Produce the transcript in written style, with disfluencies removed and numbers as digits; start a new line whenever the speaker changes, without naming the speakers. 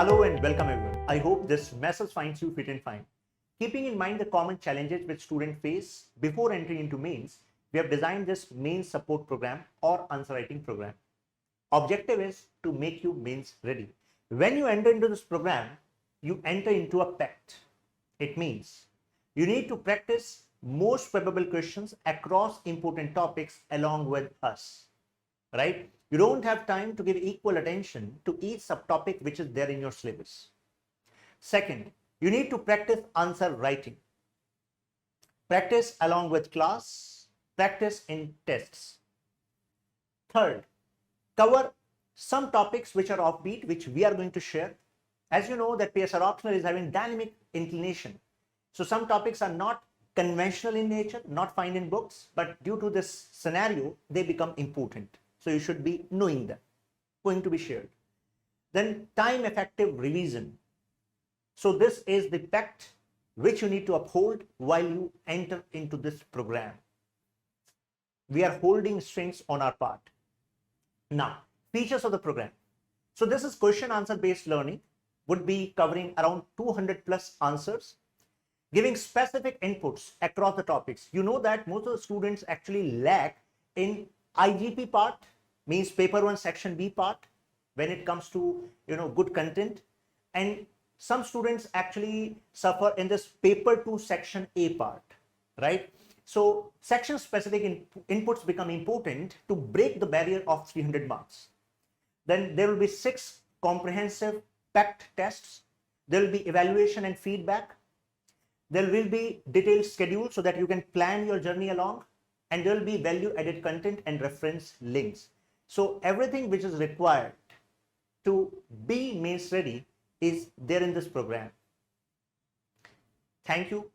Hello and welcome everyone. I hope this message finds you fit and fine. Keeping in mind the common challenges which students face before entering into mains, we have designed this mains support program or answer writing program. Objective is to make you mains ready. When you enter into this program, you enter into a pact. It means you need to practice most probable questions across important topics along with us, right? You don't have time to give equal attention to each subtopic which is there in your syllabus. Second, you need to practice answer writing. Practice along with class, practice in tests. Third, cover some topics which are offbeat, which we are going to share. As you know that PSIR Optional is having dynamic inclination. So some topics are not conventional in nature, not found in books, but due to this scenario, they become important. So you should be knowing them, going to be shared. Then time effective revision. So this is the pact which you need to uphold while you enter into this program. We are holding strings on our part. Now, features of the program. So this is question answer based learning, would be covering around 200 plus answers, giving specific inputs across the topics. You know that most of the students actually lack in IGP part, means paper 1 section B part, when it comes to good content, and some students actually suffer in this paper 2 section A part, right? So section specific inputs become important to break the barrier of 300 marks. Then there will be 6 comprehensive packed tests. There will be evaluation and feedback. There will be detailed schedule so that you can plan your journey along, and there will be value added content and reference links. So everything which is required to be mains ready is there in this program. Thank you.